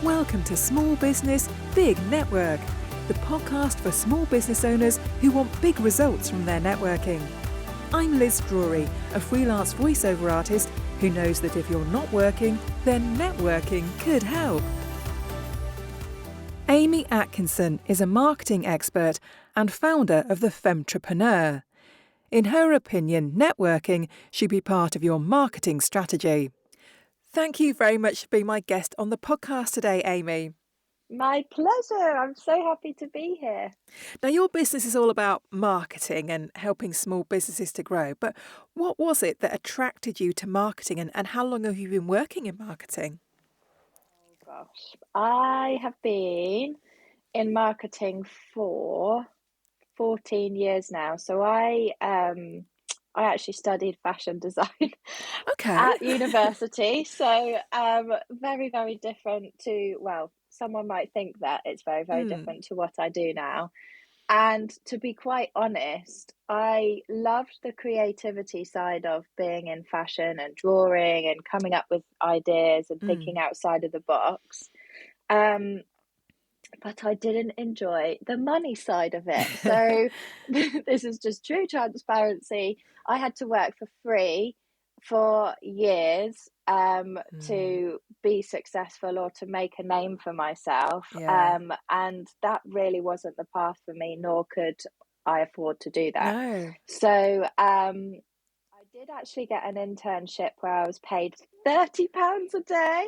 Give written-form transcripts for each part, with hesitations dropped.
Welcome to Small Business, Big Network, the podcast for small business owners who want big results from their networking. I'm Liz Drury, a freelance voiceover artist who knows that if you're not working, then networking could help. Amy Atkinson is a marketing expert and founder of the Femtrepreneur. In her opinion, networking should be part of your marketing strategy. Thank you very much for being my guest on the podcast today, Amy. My pleasure. I'm so happy to be here. Now, your business is all about marketing and helping small businesses to grow, but what was it that attracted you to marketing and how long have you been working in marketing? Oh gosh, I have been in marketing for 14 years now. So I actually studied fashion design Okay. at university. So very, very different to, well, someone might think that it's very, very different to what I do now. And to be quite honest, I loved the creativity side of being in fashion and drawing and coming up with ideas and thinking outside of the box. But I didn't enjoy the money side of it. So this is just true transparency. I had to work for free for years to be successful or to make a name for myself. Yeah. And that really wasn't the path for me, nor could I afford to do that. No. So I did actually get an internship where I was paid £30 a day.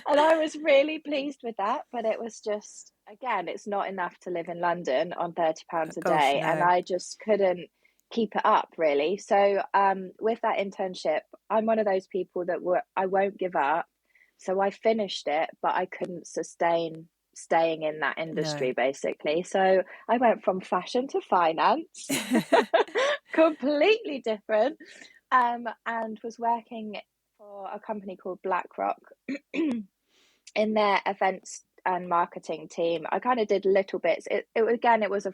And I was really pleased with that, but it was just, again, it's not enough to live in London on £30 a Gosh, day. And no. I just couldn't keep it up, really. So with that internship, I'm one of those people that I won't give up. So I finished it, but I couldn't sustain staying in that industry, basically. So I went from fashion to finance, completely different, and was working for a company called BlackRock in their events and marketing team. I kind of did little bits. It was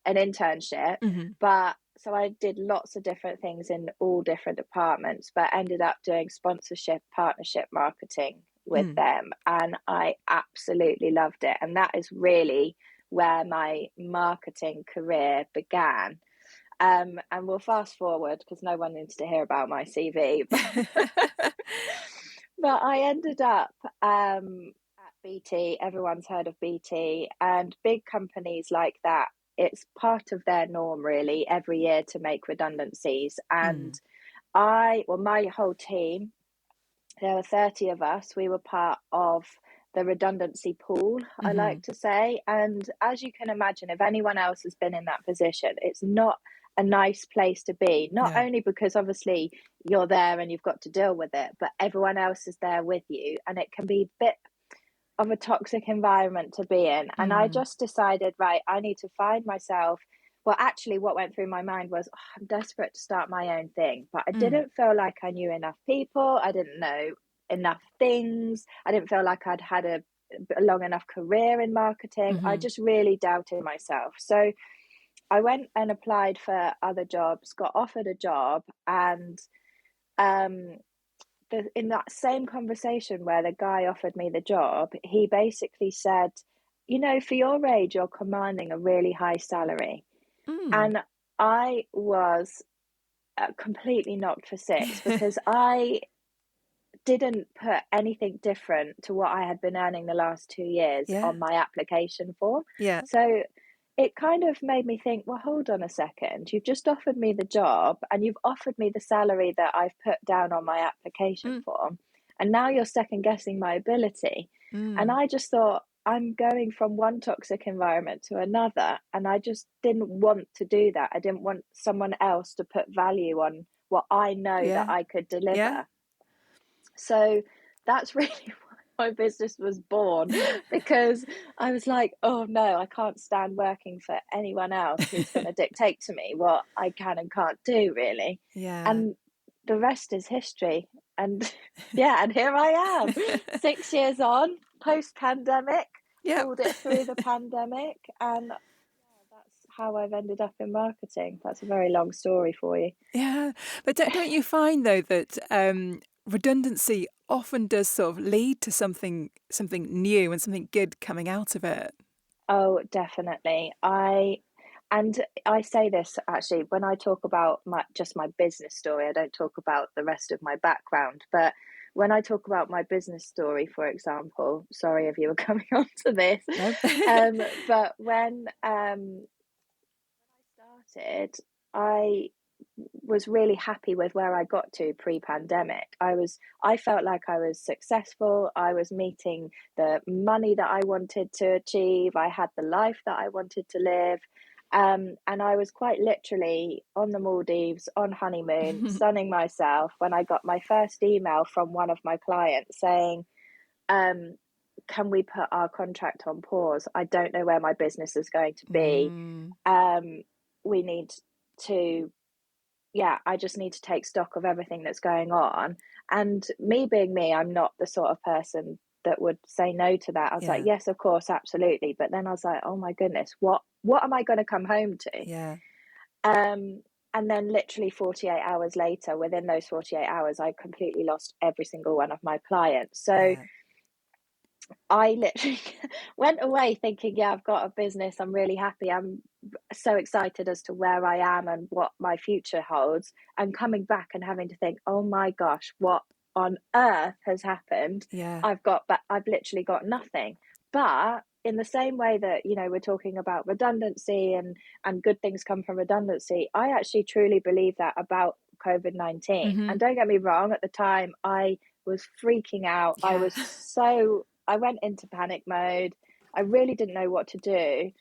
an internship, but so I did lots of different things in all different departments, but ended up doing sponsorship, partnership marketing with them, and I absolutely loved it. And that is really where my marketing career began. And we'll fast forward because no one needs to hear about my CV. But I ended up at BT. Everyone's heard of BT, and big companies like that, it's part of their norm really every year to make redundancies. And my whole team, there were 30 of us, we were part of the redundancy pool, I like to say. And as you can imagine, if anyone else has been in that position, it's not a nice place to be, not only because obviously you're there and you've got to deal with it, but everyone else is there with you, and it can be a bit of a toxic environment to be in. And I just decided, right, I need to find myself. Well, actually what went through my mind was, I'm desperate to start my own thing, but I didn't feel like I knew enough people. I didn't know enough things. I didn't feel like I'd had a long enough career in marketing. I just really doubted myself. So I went and applied for other jobs, got offered a job, and in that same conversation where the guy offered me the job, he basically said, you know, for your age, you're commanding a really high salary. And I was completely knocked for six because I didn't put anything different to what I had been earning the last 2 years on my application form. So it kind of made me think, well, hold on a second. You've just offered me the job and you've offered me the salary that I've put down on my application form. And now you're second guessing my ability. And I just thought, I'm going from one toxic environment to another. And I just didn't want to do that. I didn't want someone else to put value on what I know that I could deliver. So that's really why my business was born, because I was like, oh no, I can't stand working for anyone else who's going to dictate to me what I can and can't do, really. And the rest is history. And and here I am, 6 years on, post-pandemic, pulled it through the pandemic, and that's how I've ended up in marketing. That's a very long story for you. Yeah, but don't you find though that redundancy often does sort of lead to something new and something good coming out of it. Oh, definitely. I say this actually when I talk about my business story. I don't talk about the rest of my background, but when I talk about my business story, for example, sorry if you were coming on to this, No. but when I started, I was really happy with where I got to pre-pandemic. I felt like I was successful. I was meeting the money that I wanted to achieve. I had the life that I wanted to live. And I was quite literally on the Maldives on honeymoon, sunning myself when I got my first email from one of my clients saying, can we put our contract on pause? I don't know where my business is going to be. We need to I just need to take stock of everything that's going on. And me being me, I'm not the sort of person that would say no to that. I was like, Yeah. yes, of course, absolutely. But then I was like, oh my goodness, what am I going to come home to? Yeah. And then literally 48 hours later, within those 48 hours, I completely lost every single one of my clients. So Yeah. I literally went away thinking, yeah, I've got a business. I'm really happy. I'm so excited as to where I am and what my future holds. And coming back and having to think, oh my gosh, what on earth has happened? Yeah. I've literally got nothing. But in the same way that, we're talking about redundancy and good things come from redundancy, I actually truly believe that about COVID-19. And don't get me wrong, at the time I was freaking out. Yeah. I went into panic mode. I really didn't know what to do.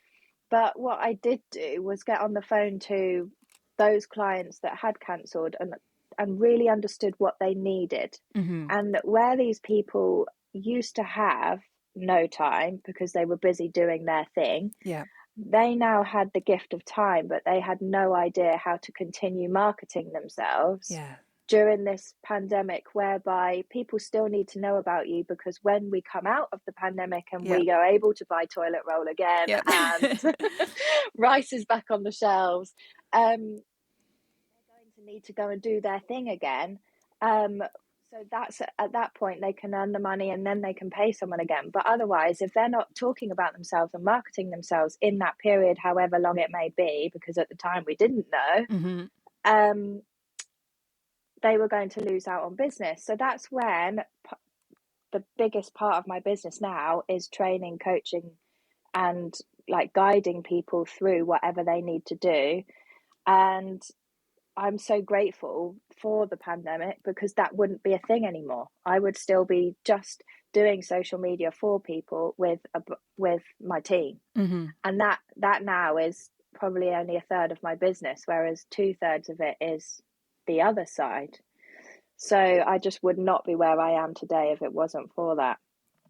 But what I did do was get on the phone to those clients that had cancelled and really understood what they needed. And where these people used to have no time because they were busy doing their thing, Yeah. they now had the gift of time, but they had no idea how to continue marketing themselves Yeah. during this pandemic, whereby people still need to know about you, because when we come out of the pandemic and Yep. we are able to buy toilet roll again Yep. and rice is back on the shelves, they're going to need to go and do their thing again. So that's at that point they can earn the money and then they can pay someone again. But otherwise, if they're not talking about themselves and marketing themselves in that period, however long it may be, because at the time we didn't know, they were going to lose out on business. So that's when the biggest part of my business now is training, coaching, and like guiding people through whatever they need to do. And I'm so grateful for the pandemic, because that wouldn't be a thing anymore. I would still be just doing social media for people with my team. And that now is probably only a third of my business, whereas 2/3 of it is the other side. So I just would not be where I am today if it wasn't for that.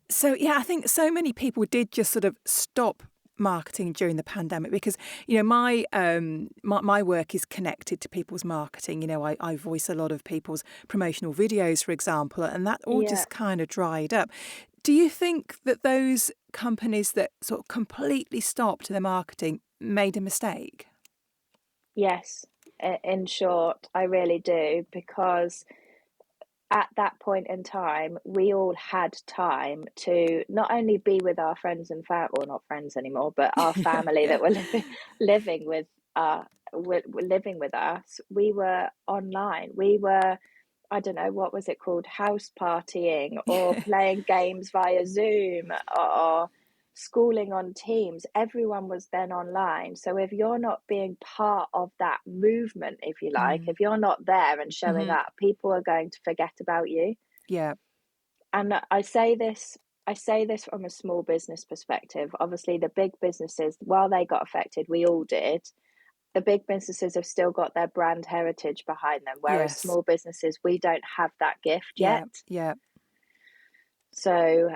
So, yeah, I think so many people did just sort of stop marketing during the pandemic because, my work is connected to people's marketing. I voice a lot of people's promotional videos, for example, and that all Yeah. just kind of dried up. Do you think that those companies that sort of completely stopped their marketing made a mistake? Yes. In short, I really do, because at that point in time, we all had time to not only be with our friends and family, or not friends anymore, but our family Yeah. that were living with living with us. We were online. We were, I don't know, what was it called? House partying or playing games via Zoom or schooling on Teams. Everyone was then online. So if you're not being part of that movement, if you like, if you're not there and showing up, people are going to forget about you. Yeah. And I say this from a small business perspective. Obviously, the big businesses, while they got affected, we all did. The big businesses have still got their brand heritage behind them, whereas Yes. small businesses, we don't have that gift Yeah. yet. Yeah. So,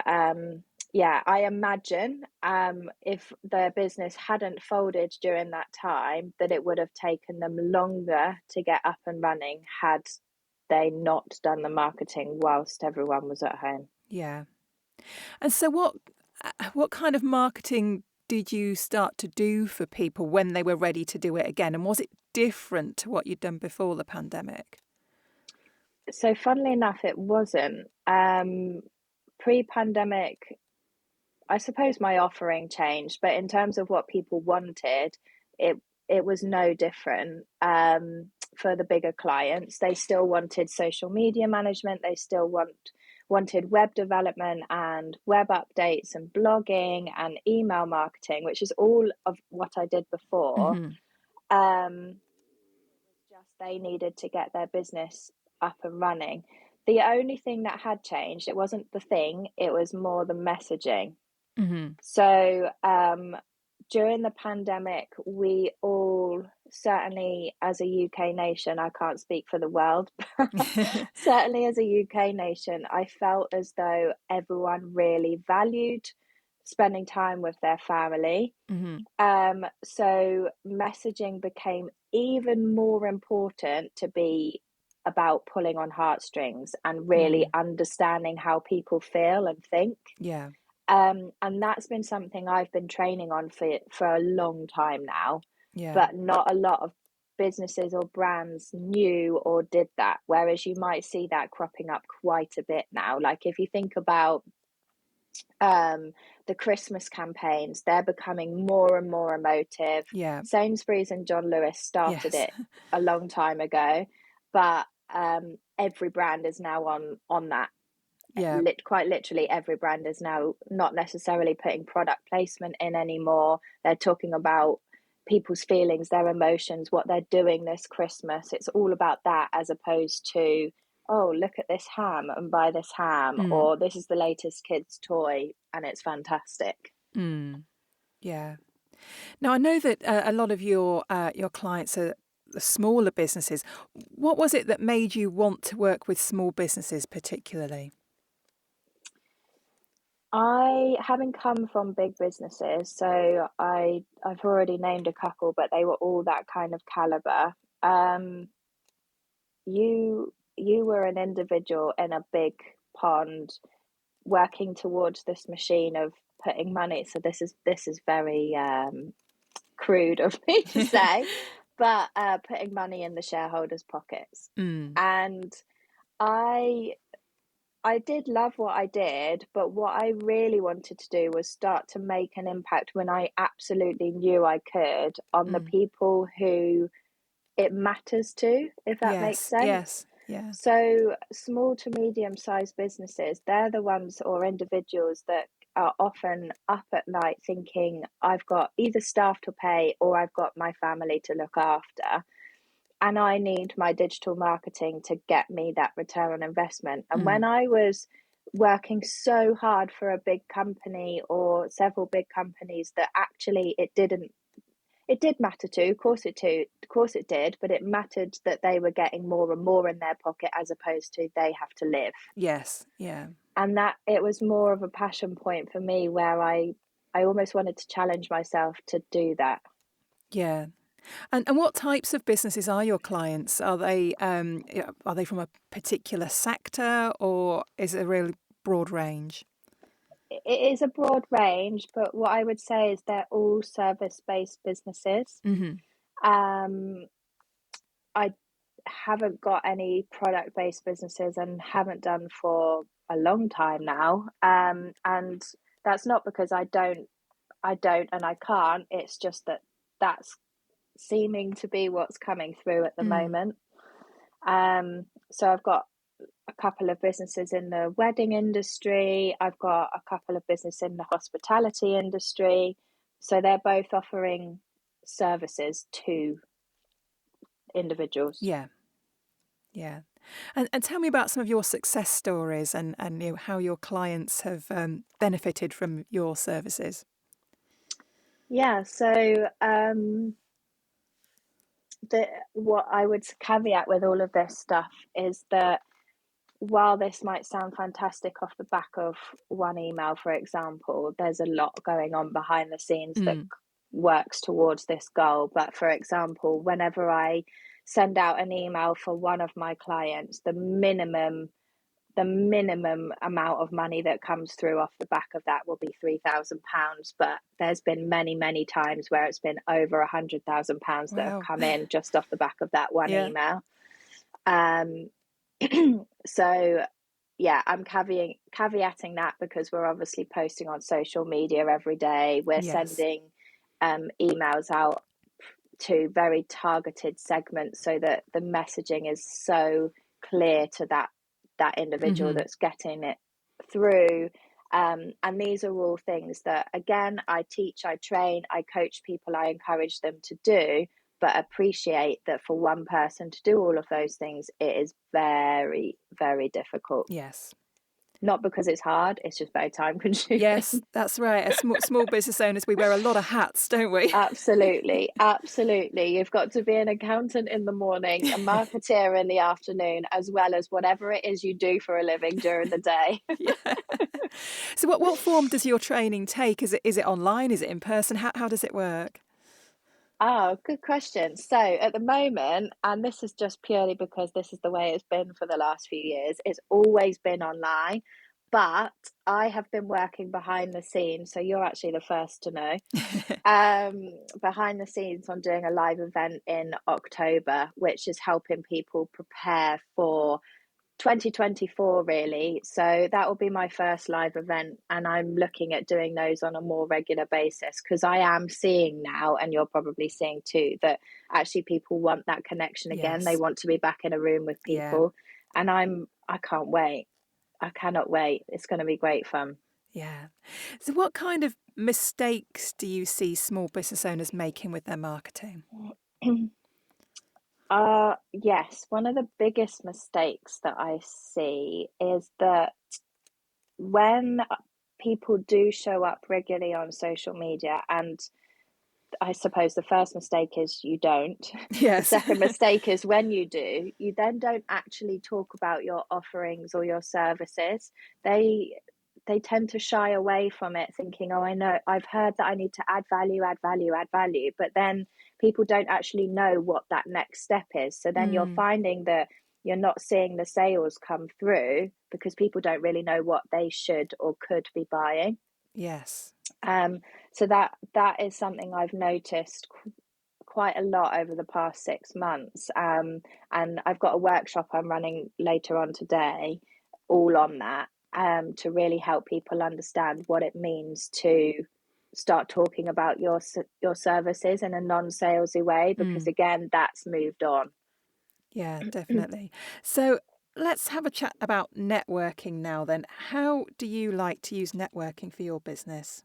I imagine if their business hadn't folded during that time, that it would have taken them longer to get up and running had they not done the marketing whilst everyone was at home. Yeah. And so what kind of marketing did you start to do for people when they were ready to do it again? And was it different to what you'd done before the pandemic? So funnily enough, it wasn't. Pre-pandemic, I suppose my offering changed, but in terms of what people wanted, it it was no different. For the bigger clients, they still wanted social media management. They still wanted web development and web updates and blogging and email marketing, which is all of what I did before. Mm-hmm. Um, just they needed to get their business up and running. The only thing that had changed, it wasn't the thing, it was more the messaging. Mm-hmm. So during the pandemic, we all, certainly as a UK nation, I can't speak for the world, but certainly as a UK nation, I felt as though everyone really valued spending time with their family. Mm-hmm. So messaging became even more important to be about pulling on heartstrings and really understanding how people feel and think. Yeah. And that's been something I've been training on for a long time now, Yeah. but not a lot of businesses or brands knew or did that. Whereas you might see that cropping up quite a bit now. Like if you think about the Christmas campaigns, they're becoming more and more emotive. Yeah. Sainsbury's and John Lewis started Yes. it a long time ago, but every brand is now on that. Yeah. Quite literally, every brand is now not necessarily putting product placement in anymore. They're talking about people's feelings, their emotions, what they're doing this Christmas. It's all about that, as opposed to, oh, look at this ham and buy this ham, Mm. or this is the latest kids' toy and it's fantastic. Mm. Yeah. Now, I know that a lot of your clients are the smaller businesses. What was it that made you want to work with small businesses particularly? Having come from big businesses, so I've already named a couple, but they were all that kind of caliber. Um, you were an individual in a big pond working towards this machine of putting money. So this is very crude of me to say, but putting money in the shareholders' pockets. Mm. And I I did love what I did, but what I really wanted to do was start to make an impact when I absolutely knew I could on the Mm. people who it matters to, if that makes Yes. sense. Yes. Yeah. So small to medium sized businesses, they're the ones or individuals that are often up at night thinking, I've got either staff to pay or I've got my family to look after. And I need my digital marketing to get me that return on investment. And when Mm. I was working so hard for a big company or several big companies that actually it did matter to, of course it did, but it mattered that they were getting more and more in their pocket as opposed to they have to live. Yes. Yeah. And that it was more of a passion point for me where I almost wanted to challenge myself to do that. Yeah. And what types of businesses are your clients? Are they from a particular sector, or is it a really broad range? It is a broad range, but what I would say is they're all service-based businesses. Mm-hmm. Um, I haven't got any product-based businesses and haven't done for a long time now. And that's not because I don't and I can't. It's just that that's seeming to be what's coming through at the Mm. moment. So I've got a couple of businesses in the wedding industry. I've got a couple of businesses in the hospitality industry. So they're both offering services to individuals. Yeah. Yeah. And tell me about some of your success stories and how your clients have benefited from your services. Yeah, so what I would caveat with all of this stuff is that while this might sound fantastic off the back of one email, for example, there's a lot going on behind the scenes that Mm. works towards this goal. But for example, whenever I send out an email for one of my clients, the minimum amount of money that comes through off the back of that will be £3,000. But there's been many, many times where it's been over £100,000 that have Wow. come in just off the back of that one Yeah. email. Um, So yeah, I'm caveating that because we're obviously posting on social media every day. We're Yes. sending emails out to very targeted segments so that the messaging is so clear to that individual Mm-hmm. that's getting it through. And these are all things that, again, I teach, I train, I coach people, I encourage them to do, but appreciate that for one person to do all of those things, it is very, very difficult. Yes. Not because it's hard, it's just very time consuming. Yes, that's right. As small business owners, we wear a lot of hats, don't we? Absolutely, absolutely. You've got to be an accountant in the morning, a marketeer in the afternoon, as well as whatever it is you do for a living during the day. Yeah. So what form does your training take? Is it online? Is it in person? How does it work? Oh, good question. So at the moment, and this is just purely because this is the way it's been for the last few years, it's always been online. But I have been working behind the scenes, so you're actually the first to know. Behind the scenes on doing a live event in October, which is helping people prepare for 2024 really. So that will be my first live event, and I'm looking at doing those on a more regular basis because I am seeing now, and you're probably seeing too, that actually people want that connection again. They Yes. want to be back in a room with Yeah. people, and I can't wait. I cannot wait. It's going to be great fun. Yeah. So what kind of mistakes do you see small business owners making with their marketing? Yes, one of the biggest mistakes that I see is that when people do show up regularly on social media, and I suppose the first mistake is you don't. The Yes. second mistake is when you do, you then don't actually talk about your offerings or your services. They tend to shy away from it, thinking, oh, I know, I've heard that I need to add value, add value, add value. But then people don't actually know what that next step is. So then you're Mm, finding that you're not seeing the sales come through because people don't really know what they should or could be buying. yes. Um, so that is something I've noticed quite a lot over the past 6 months. And I've got a workshop I'm running later on today, all on that, to really help people understand what it means to start talking about your services in a non-salesy way, because Mm, again, that's moved on. yeah, definitely. So let's have a chat about networking now then. How do you like to use networking for your business?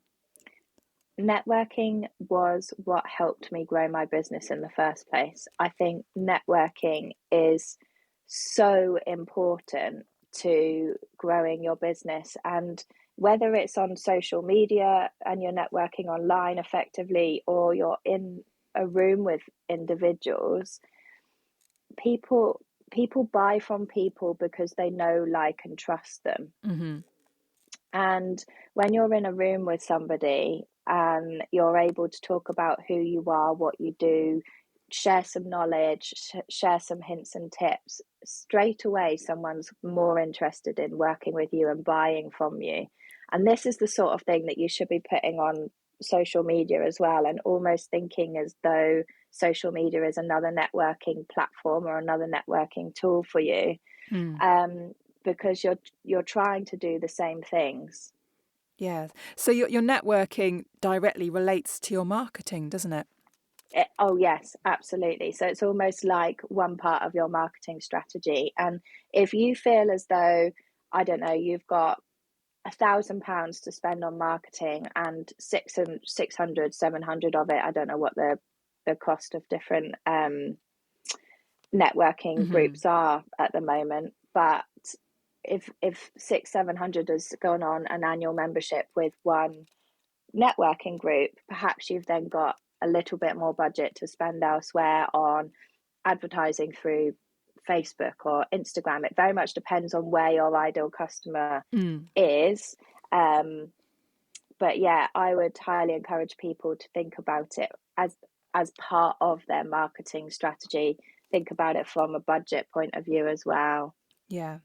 Networking was what helped me grow my business in the first place. I think networking is so important to growing your business. And whether it's on social media and you're networking online effectively, or you're in a room with individuals, people buy from people because they know, like, and trust them. Mm-hmm. And when you're in a room with somebody and you're able to talk about who you are, what you do, share some knowledge, share some hints and tips, straight away someone's more interested in working with you and buying from you. And this is the sort of thing that you should be putting on social media as well, and almost thinking as though social media is another networking platform or another networking tool for you. Mm. Um, because you're trying to do the same things. Yeah. So your networking directly relates to your marketing, doesn't it? Oh yes, absolutely. So it's almost like one part of your marketing strategy. And if you feel as though, I don't know, you've got £1,000 to spend on marketing and 600, 700 of it, I don't know what the cost of different networking Mm-hmm. groups are at the moment, but if 600, 700 has gone on an annual membership with one networking group, perhaps you've then got a little bit more budget to spend elsewhere on advertising through Facebook or Instagram. It very much depends on where your ideal customer Mm. is. But yeah, I would highly encourage people to think about it as part of their marketing strategy. Think about it from a budget point of view as well. Yeah.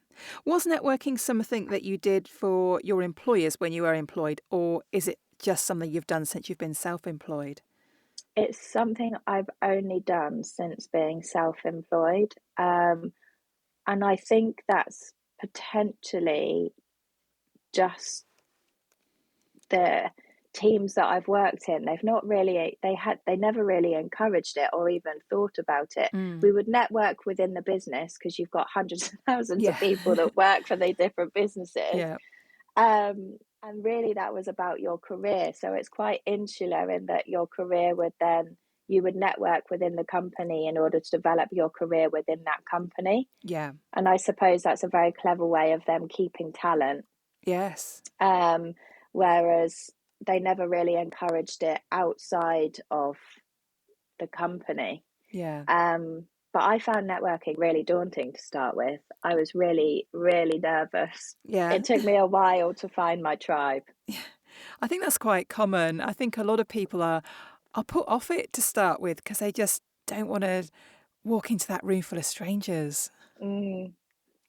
Was networking something that you did for your employers when you were employed, or is it just something you've done since you've been self-employed? It's something I've only done since being self-employed. And I think that's potentially just the teams that I've worked in. They never really encouraged it or even thought about it. We would network within the business because you've got hundreds of thousands of people that work for the different businesses. And really that was about your career. So it's quite insular in that your career you would network within the company in order to develop your career within that company. Yeah. And I suppose that's a very clever way of them keeping talent. Yes. Whereas they never really encouraged it outside of the company. Yeah. But I found networking really daunting to start with. I was really, really nervous. Yeah. It took me a while to find my tribe. I think that's quite common. I think a lot of people are put off it to start with because they just don't want to walk into that room full of strangers.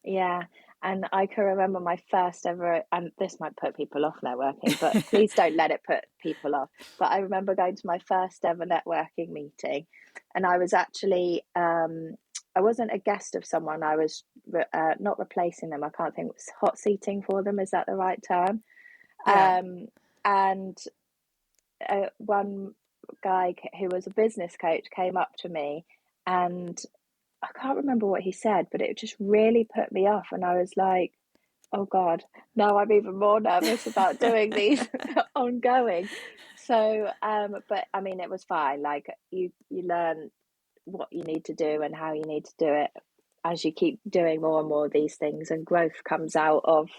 Yeah. And I can remember my first ever, and this might put people off networking, but please don't let it put people off. But I remember going to my first ever networking meeting, and I was actually, I wasn't a guest of someone. I was not replacing them. I can't think, it was hot seating for them. Is that the right term? Yeah. And one guy who was a business coach came up to me, and I can't remember what he said, but it just really put me off. And I was like, oh God, now I'm even more nervous about doing these ongoing. So, but I mean, it was fine. Like you learn what you need to do and how you need to do it as you keep doing more and more of these things, and growth comes out of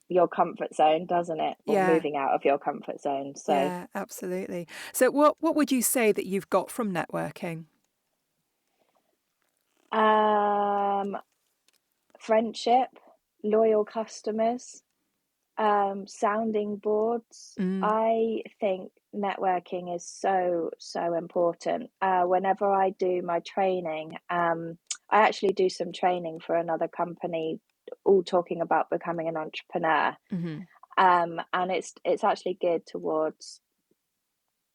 your comfort zone, doesn't it? Or moving out of your comfort zone. So yeah, absolutely. So what would you say that you've got from networking? Friendship, loyal customers, sounding boards. I think networking is so important. Whenever I do my training, I actually do some training for another company, all talking about becoming an entrepreneur. And it's actually geared towards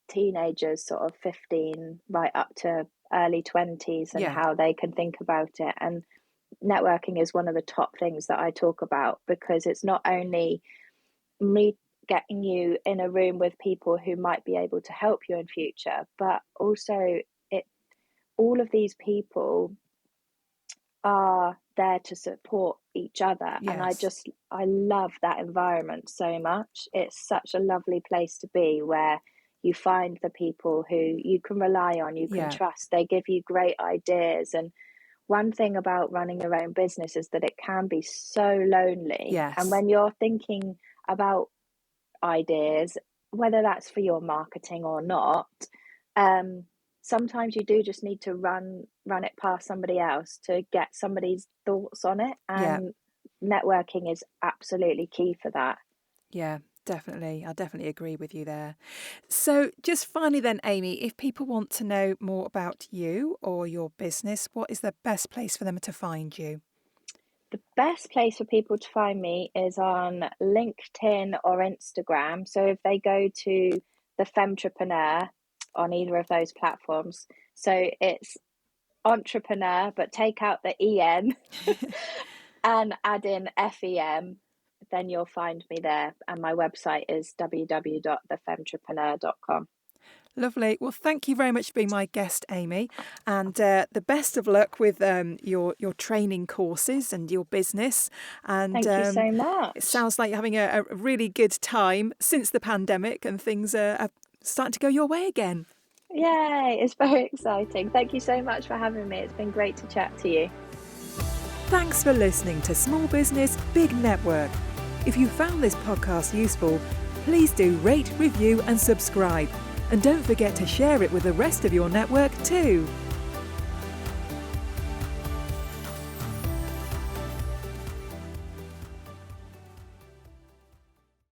teenagers, sort of 15 right up to early 20s, and how they can think about it. And networking is one of the top things that I talk about, because it's not only me getting you in a room with people who might be able to help you in future, but also all of these people are there to support each other. And I love that environment so much. It's such a lovely place to be, where you find the people who you can rely on, you can trust. They give you great ideas. And one thing about running your own business is that it can be so lonely. And when you're thinking about ideas, whether that's for your marketing or not, sometimes you do just need to run it past somebody else to get somebody's thoughts on it. And networking is absolutely key for that. Yeah. Definitely. I definitely agree with you there. So just finally then, Amy, if people want to know more about you or your business, what is the best place for them to find you? The best place for people to find me is on LinkedIn or Instagram. So if they go to the Femtrepreneur on either of those platforms, so it's entrepreneur, but take out the EN and add in FEM, then you'll find me there. And my website is www.thefemtrepreneur.com. Lovely. Well, thank you very much for being my guest, Amy, and the best of luck with your training courses and your business. And thank you so much. It sounds like you're having a really good time since the pandemic, and things are starting to go your way again. Yay, it's very exciting. Thank you so much for having me. It's been great to chat to you. Thanks for listening to Small Business, Big Network. If you found this podcast useful, please do rate, review and subscribe. And don't forget to share it with the rest of your network too.